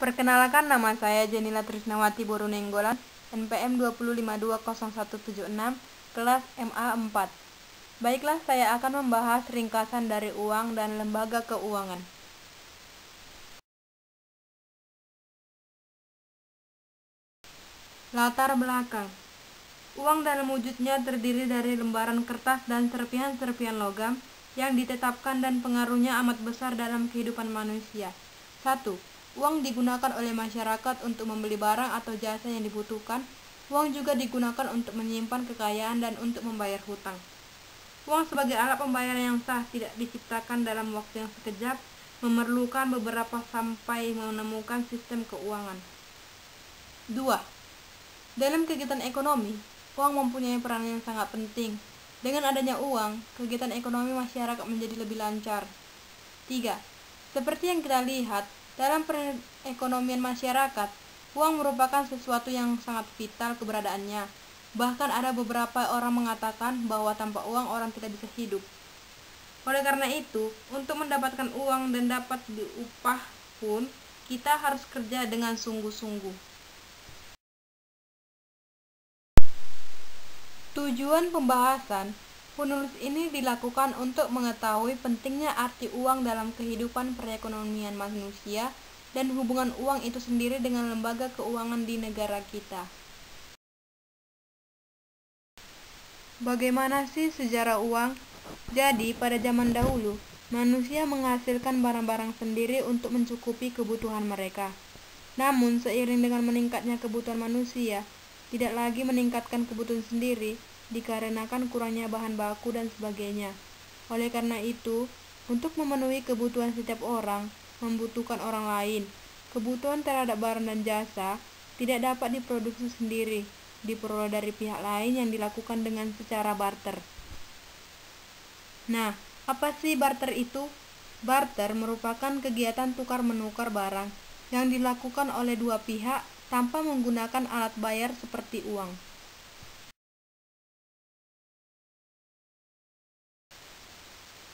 Perkenalkan, nama saya Janila Trisnawati Borunenggolan, NPM 2052017, kelas MA 4. Baiklah, saya akan membahas ringkasan dari uang dan lembaga keuangan. Latar belakang. Uang dalam wujudnya terdiri dari lembaran kertas dan serpihan-serpihan logam yang ditetapkan dan pengaruhnya amat besar dalam kehidupan manusia. 1. Uang digunakan oleh masyarakat untuk membeli barang atau jasa yang dibutuhkan. Uang juga digunakan untuk menyimpan kekayaan dan untuk membayar hutang. Uang sebagai alat pembayaran yang sah tidak diciptakan dalam waktu yang sekejap, memerlukan beberapa sampai menemukan sistem keuangan. 2. Dalam kegiatan ekonomi, uang mempunyai peran yang sangat penting. Dengan adanya uang, kegiatan ekonomi masyarakat menjadi lebih lancar. 3. Seperti yang kita lihat, dalam perekonomian masyarakat, uang merupakan sesuatu yang sangat vital keberadaannya. Bahkan ada beberapa orang mengatakan bahwa tanpa uang orang tidak bisa hidup. Oleh karena itu, untuk mendapatkan uang dan dapat diupah pun, kita harus kerja dengan sungguh-sungguh. Tujuan pembahasan, penulis ini dilakukan untuk mengetahui pentingnya arti uang dalam kehidupan perekonomian manusia dan hubungan uang itu sendiri dengan lembaga keuangan di negara kita. Bagaimana sih sejarah uang? Jadi, pada zaman dahulu, manusia menghasilkan barang-barang sendiri untuk mencukupi kebutuhan mereka. Namun, seiring dengan meningkatnya kebutuhan manusia, tidak lagi meningkatkan kebutuhan sendiri, dikarenakan kurangnya bahan baku dan sebagainya. Oleh karena itu, untuk memenuhi kebutuhan setiap orang, membutuhkan orang lain. Kebutuhan terhadap barang dan jasa tidak dapat diproduksi sendiri, diperoleh dari pihak lain yang dilakukan dengan secara barter. Nah, apa sih barter itu? Barter merupakan kegiatan tukar-menukar barang yang dilakukan oleh dua pihak tanpa menggunakan alat bayar seperti uang.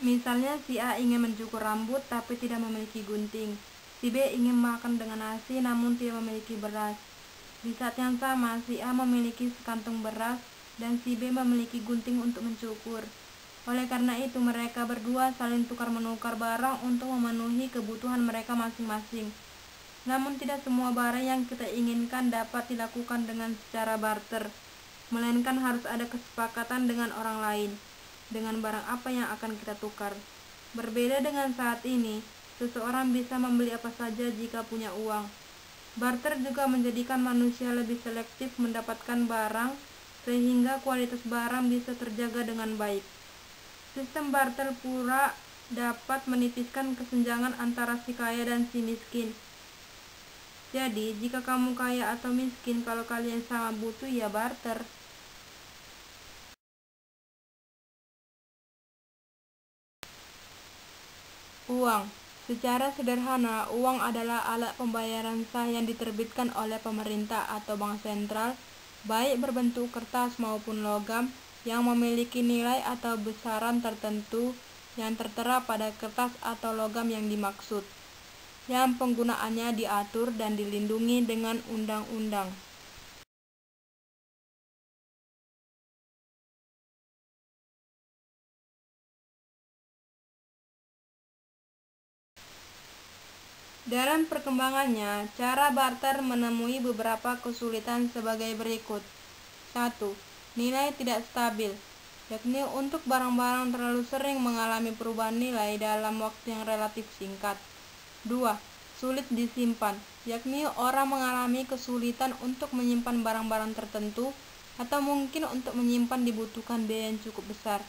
Misalnya, si A ingin mencukur rambut tapi tidak memiliki gunting. Si B ingin makan dengan nasi namun tidak memiliki beras. Di saat yang sama, si A memiliki sekantung beras dan si B memiliki gunting untuk mencukur. Oleh karena itu, mereka berdua saling tukar-menukar barang untuk memenuhi kebutuhan mereka masing-masing. Namun tidak semua barang yang kita inginkan dapat dilakukan dengan secara barter, melainkan harus ada kesepakatan dengan orang lain, dengan barang apa yang akan kita tukar. Berbeda dengan saat ini, seseorang bisa membeli apa saja jika punya uang. Barter juga menjadikan manusia lebih selektif mendapatkan barang, sehingga kualitas barang bisa terjaga dengan baik. Sistem barter pula dapat menipiskan kesenjangan antara si kaya dan si miskin. Jadi, jika kamu kaya atau miskin, kalau kalian sama butuh, ya barter. Uang. Secara sederhana, uang adalah alat pembayaran sah yang diterbitkan oleh pemerintah atau bank sentral, baik berbentuk kertas maupun logam, yang memiliki nilai atau besaran tertentu yang tertera pada kertas atau logam yang dimaksud, yang penggunaannya diatur dan dilindungi dengan undang-undang. Dalam perkembangannya, cara barter menemui beberapa kesulitan sebagai berikut. 1. Nilai tidak stabil, yakni untuk barang-barang terlalu sering mengalami perubahan nilai dalam waktu yang relatif singkat. 2. Sulit disimpan, yakni orang mengalami kesulitan untuk menyimpan barang-barang tertentu atau mungkin untuk menyimpan dibutuhkan biaya yang cukup besar.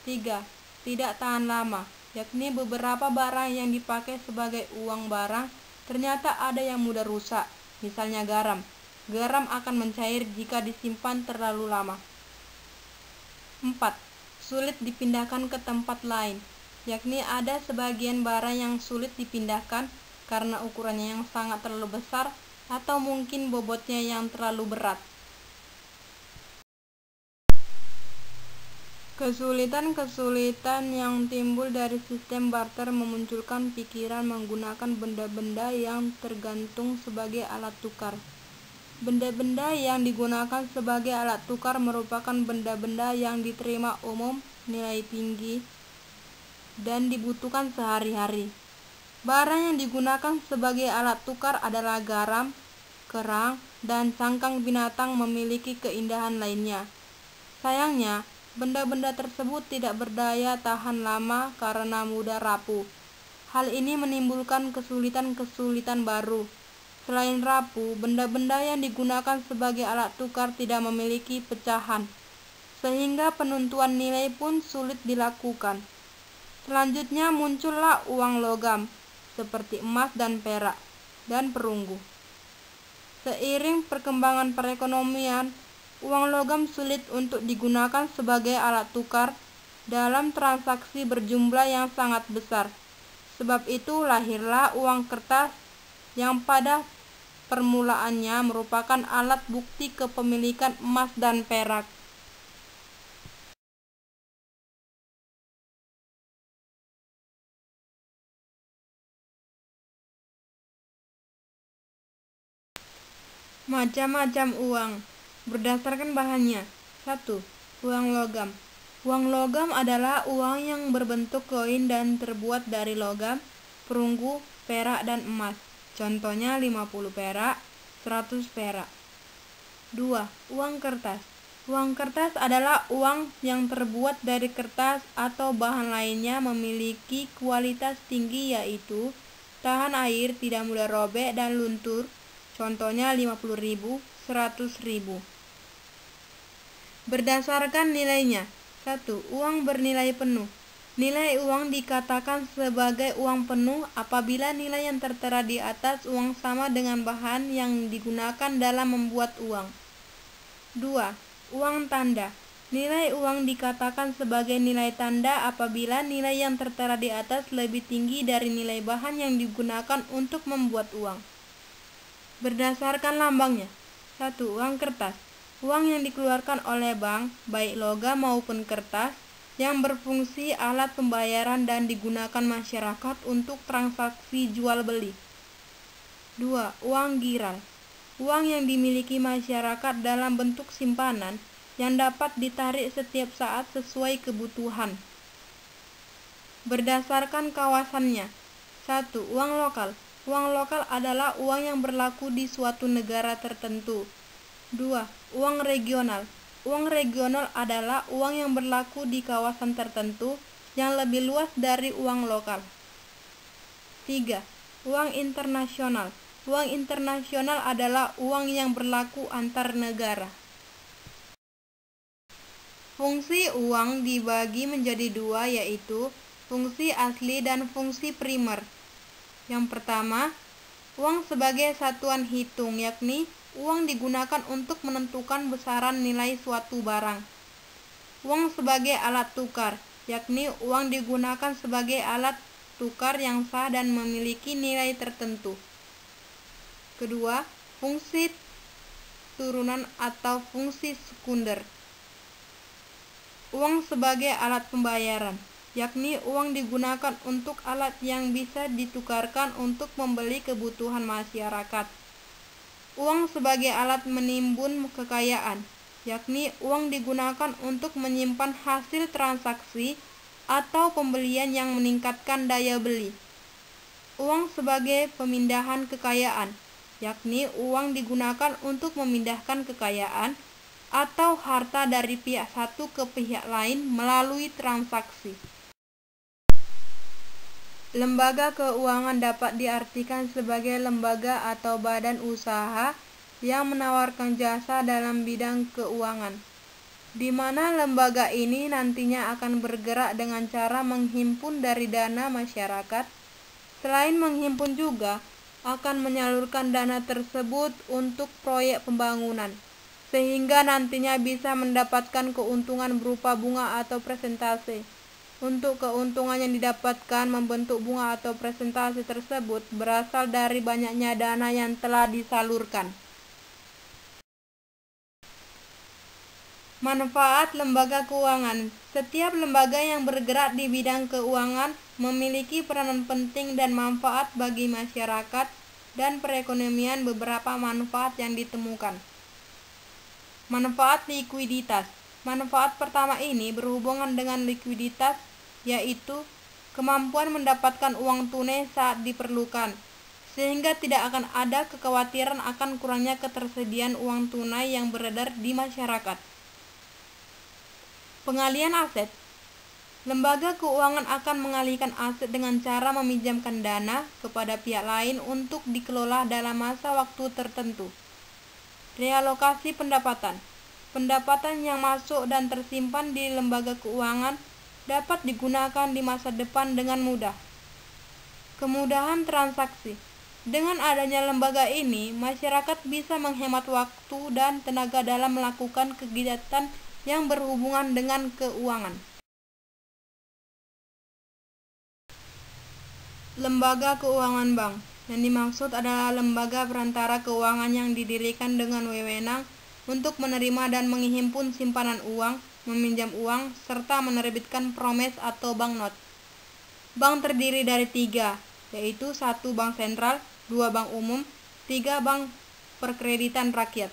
3. Tidak tahan lama, yakni beberapa barang yang dipakai sebagai uang barang ternyata ada yang mudah rusak, misalnya garam. Garam akan mencair jika disimpan terlalu lama. 4. Sulit dipindahkan ke tempat lain, yakni ada sebagian barang yang sulit dipindahkan karena ukurannya yang sangat terlalu besar atau mungkin bobotnya yang terlalu berat. Kesulitan-kesulitan yang timbul dari sistem barter memunculkan pikiran menggunakan benda-benda yang tergantung sebagai alat tukar. Benda-benda yang digunakan sebagai alat tukar merupakan benda-benda yang diterima umum, nilai tinggi, dan dibutuhkan sehari-hari. Barang yang digunakan sebagai alat tukar adalah garam, kerang, dan cangkang binatang memiliki keindahan lainnya. Sayangnya, benda-benda tersebut tidak berdaya tahan lama karena mudah rapuh. Hal ini menimbulkan kesulitan-kesulitan baru. Selain rapuh, benda-benda yang digunakan sebagai alat tukar tidak memiliki pecahan, sehingga penentuan nilai pun sulit dilakukan. Selanjutnya muncullah uang logam, seperti emas dan perak, dan perunggu. Seiring perkembangan perekonomian, uang logam sulit untuk digunakan sebagai alat tukar dalam transaksi berjumlah yang sangat besar. Sebab itu lahirlah uang kertas yang pada permulaannya merupakan alat bukti kepemilikan emas dan perak. Macam-macam uang berdasarkan bahannya. 1. Uang logam. Uang logam adalah uang yang berbentuk koin dan terbuat dari logam, perunggu, perak, dan emas. Contohnya 50 perak, 100 perak. 2. Uang kertas. Uang kertas adalah uang yang terbuat dari kertas atau bahan lainnya memiliki kualitas tinggi yaitu tahan air, tidak mudah robek dan luntur. Contohnya 50.000, 100.000. Berdasarkan nilainya. 1. Uang bernilai penuh. Nilai uang dikatakan sebagai uang penuh apabila nilai yang tertera di atas uang sama dengan bahan yang digunakan dalam membuat uang. 2. Uang tanda. Nilai uang dikatakan sebagai nilai tanda apabila nilai yang tertera di atas lebih tinggi dari nilai bahan yang digunakan untuk membuat uang. Berdasarkan lambangnya. 1. Uang kertas. Uang yang dikeluarkan oleh bank, baik logam maupun kertas, yang berfungsi alat pembayaran dan digunakan masyarakat untuk transaksi jual beli. 2. Uang giral. Uang yang dimiliki masyarakat dalam bentuk simpanan yang dapat ditarik setiap saat sesuai kebutuhan. Berdasarkan kawasannya. 1. Uang lokal. Uang lokal adalah uang yang berlaku di suatu negara tertentu. 2. Uang regional. Uang regional adalah uang yang berlaku di kawasan tertentu yang lebih luas dari uang lokal. 3. Uang internasional. Uang internasional adalah uang yang berlaku antar negara. Fungsi uang dibagi menjadi dua, yaitu fungsi asli dan fungsi primer. Yang pertama, uang sebagai satuan hitung, yakni uang digunakan untuk menentukan besaran nilai suatu barang. Uang sebagai alat tukar, yakni uang digunakan sebagai alat tukar yang sah dan memiliki nilai tertentu. Kedua, fungsi turunan atau fungsi sekunder. Uang sebagai alat pembayaran, yakni uang digunakan untuk alat yang bisa ditukarkan untuk membeli kebutuhan masyarakat. Uang sebagai alat menimbun kekayaan, yakni uang digunakan untuk menyimpan hasil transaksi atau pembelian yang meningkatkan daya beli. Uang sebagai pemindahan kekayaan, yakni uang digunakan untuk memindahkan kekayaan atau harta dari pihak satu ke pihak lain melalui transaksi. Lembaga keuangan dapat diartikan sebagai lembaga atau badan usaha yang menawarkan jasa dalam bidang keuangan, di mana lembaga ini nantinya akan bergerak dengan cara menghimpun dari dana masyarakat. Selain menghimpun juga akan menyalurkan dana tersebut untuk proyek pembangunan, sehingga nantinya bisa mendapatkan keuntungan berupa bunga atau persentase. Untuk keuntungan yang didapatkan membentuk bunga atau persentase tersebut berasal dari banyaknya dana yang telah disalurkan. Manfaat lembaga keuangan. Setiap lembaga yang bergerak di bidang keuangan memiliki peranan penting dan manfaat bagi masyarakat dan perekonomian. Beberapa manfaat yang ditemukan. Manfaat likuiditas. Manfaat pertama ini berhubungan dengan likuiditas, yaitu kemampuan mendapatkan uang tunai saat diperlukan, sehingga tidak akan ada kekhawatiran akan kurangnya ketersediaan uang tunai yang beredar di masyarakat. Pengalihan aset. Lembaga keuangan akan mengalihkan aset dengan cara meminjamkan dana kepada pihak lain untuk dikelola dalam masa waktu tertentu. Realokasi pendapatan. Pendapatan yang masuk dan tersimpan di lembaga keuangan dapat digunakan di masa depan dengan mudah. Kemudahan transaksi. Dengan adanya lembaga ini, masyarakat bisa menghemat waktu dan tenaga dalam melakukan kegiatan yang berhubungan dengan keuangan. Lembaga keuangan bank. Yang dimaksud adalah lembaga perantara keuangan yang didirikan dengan wewenang untuk menerima dan menghimpun simpanan uang, meminjam uang, serta menerbitkan promes atau banknot. Bank terdiri dari 3, yaitu 1 bank sentral, 2 bank umum, 3 bank perkreditan rakyat.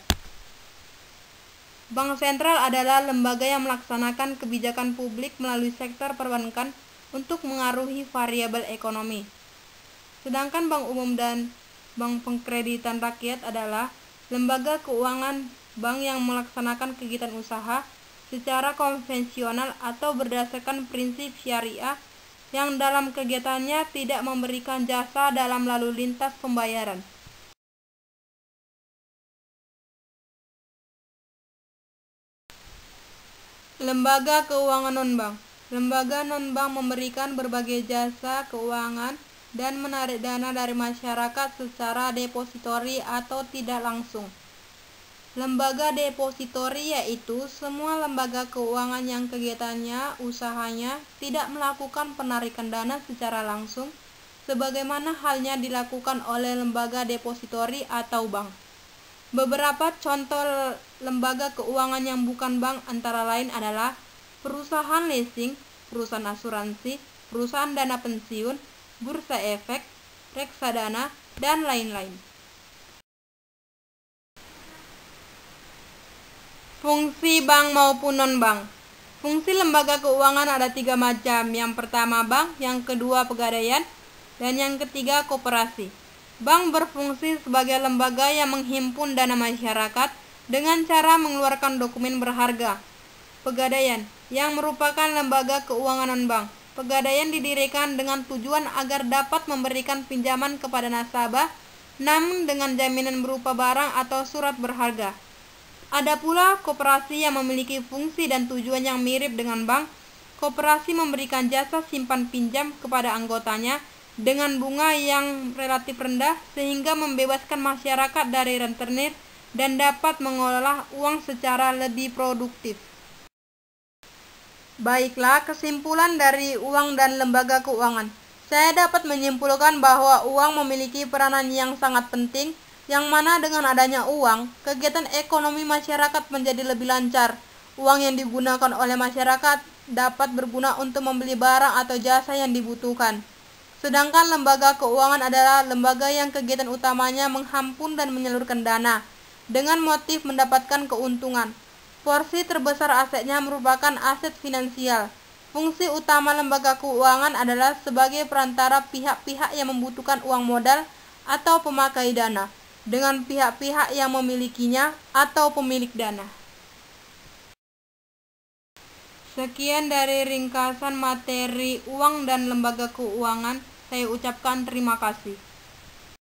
Bank sentral adalah lembaga yang melaksanakan kebijakan publik melalui sektor perbankan untuk mengaruhi variabel ekonomi. Sedangkan bank umum dan bank perkreditan rakyat adalah lembaga keuangan bank yang melaksanakan kegiatan usaha secara konvensional atau berdasarkan prinsip syariah yang dalam kegiatannya tidak memberikan jasa dalam lalu lintas pembayaran. Lembaga keuangan non-bank. Lembaga non-bank memberikan berbagai jasa keuangan dan menarik dana dari masyarakat secara depositori atau tidak langsung. Lembaga depositori yaitu semua lembaga keuangan yang kegiatannya, usahanya tidak melakukan penarikan dana secara langsung, sebagaimana halnya dilakukan oleh lembaga depositori atau bank. Beberapa contoh lembaga keuangan yang bukan bank antara lain adalah perusahaan leasing, perusahaan asuransi, perusahaan dana pensiun, bursa efek, reksadana, dan lain-lain. Fungsi bank maupun non-bank. Fungsi lembaga keuangan ada 3 macam. Yang pertama bank, yang kedua pegadaian, dan yang ketiga koperasi. Bank berfungsi sebagai lembaga yang menghimpun dana masyarakat dengan cara mengeluarkan dokumen berharga. Pegadaian, yang merupakan lembaga keuangan non-bank. Pegadaian didirikan dengan tujuan agar dapat memberikan pinjaman kepada nasabah, namun dengan jaminan berupa barang atau surat berharga. Ada pula koperasi yang memiliki fungsi dan tujuan yang mirip dengan bank. Koperasi memberikan jasa simpan pinjam kepada anggotanya dengan bunga yang relatif rendah sehingga membebaskan masyarakat dari rentenir dan dapat mengelola uang secara lebih produktif. Baiklah, kesimpulan dari uang dan lembaga keuangan. Saya dapat menyimpulkan bahwa uang memiliki peranan yang sangat penting, yang mana dengan adanya uang, kegiatan ekonomi masyarakat menjadi lebih lancar. Uang yang digunakan oleh masyarakat dapat berguna untuk membeli barang atau jasa yang dibutuhkan. Sedangkan lembaga keuangan adalah lembaga yang kegiatan utamanya menghimpun dan menyalurkan dana dengan motif mendapatkan keuntungan. Porsi terbesar asetnya merupakan aset finansial. Fungsi utama lembaga keuangan adalah sebagai perantara pihak-pihak yang membutuhkan uang modal atau pemakai dana dengan pihak-pihak yang memilikinya atau pemilik dana. Sekian dari ringkasan materi uang dan lembaga keuangan. Saya ucapkan terima kasih.